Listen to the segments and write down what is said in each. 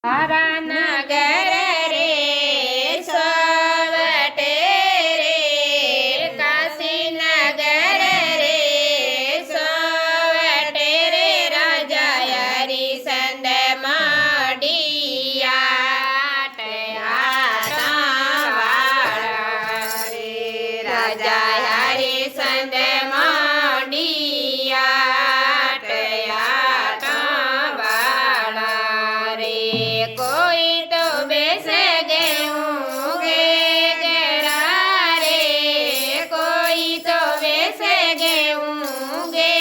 તારા નગર રે સોવટે રે કાશી નગર રે સોવટે રે રાજા હરિચંદ મોડિયા વાળા રે રાજા હરિચંદ કોઈ તો બેસે ગયું ગે જરા રે કોઈ તો બેસે ગયું ગે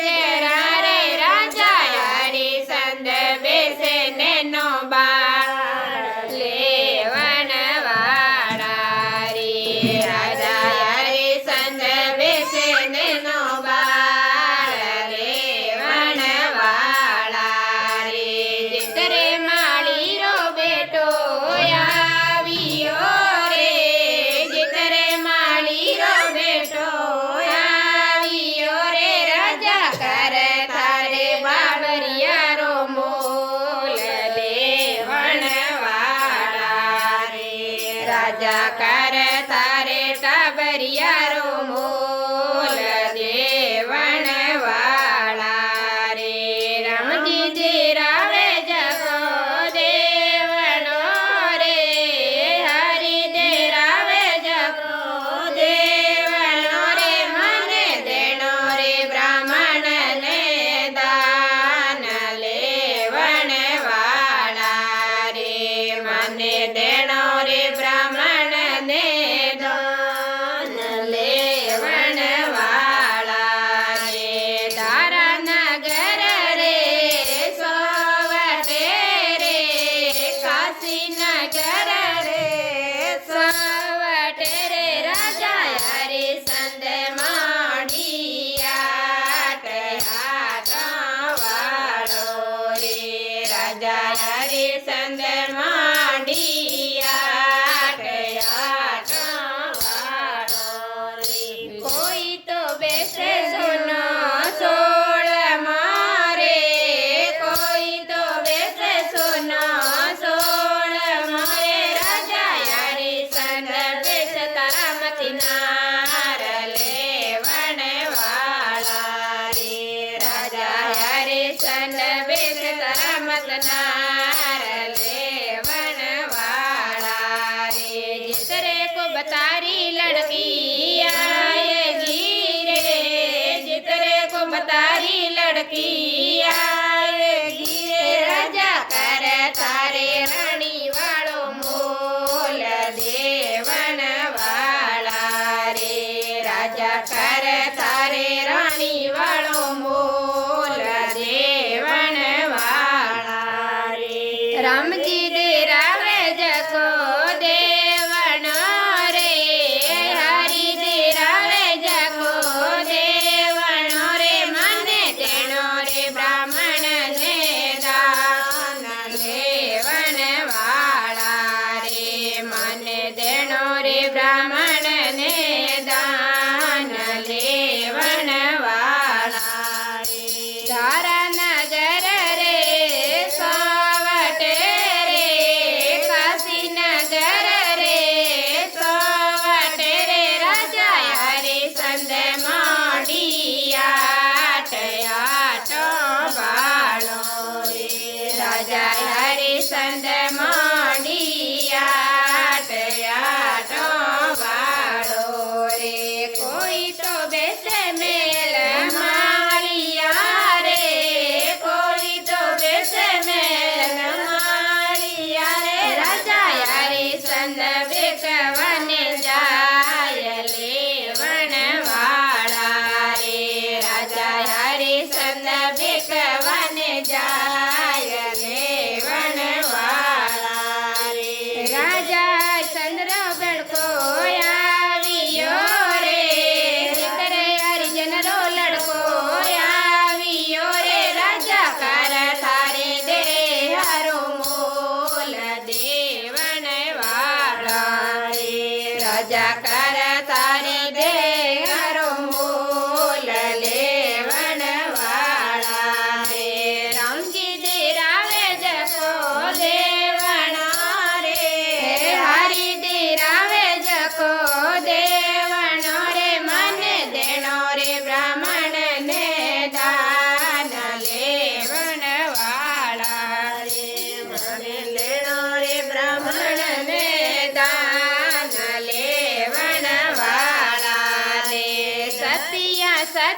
જરા રે રાજા હરિચંદ બેસે ને નો બાળ લેવણ વાળા રે રાજા હરિચંદ બેસે ને નો બાળ લેવણ વાળા રે જીતરે રાજા કર તારે ટાબરિયારો મોલ દેવણ વાળા રે રામજી જીરાવે જગો દેવણો રે હરિ દેરાવે જગો દેવણો રે મને દેણો રે બ્રાહ્મણ ને દાન લેવણ વાળા રે મને દેણો રે બ્રાહ્મણ ને દાન લેવણ વાળા રે તારા નગર રે સોવટે રે કાશી નગર રે સોવટે રે રાજા હરિચંદ મોડિયા વાળો રે રાજા હરિચંદ કોઈ તો બેસે સોનો સોળ મારે કોઈ તો બેસે સોનો સોળ મારે રાજા હરિચંદ બેસે તારા મતી નાર લેવણ વાળા રે રાજા હરિચંદ બેસે તારા મત નાર લેવણ વાળા રે જીતરે કો बतारी लड़की आएगी रे जितरे को बतारी लड़की आएगी रे राजा कर तारे रानी वालो मोल देवण वाला रे राजा कर तारे रानी वालो मोल देवण वाला रे रामजी दे रावे जको બ્રાહ્મણ ને દાન લેવણ વાળા રે તારા નગર રે સોવટે રે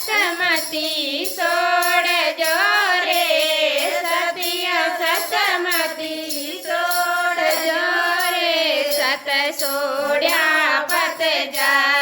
સતમતી સોડજો રે સત્ય સતમતી સોડજો રે સત સોડ્યા પત જા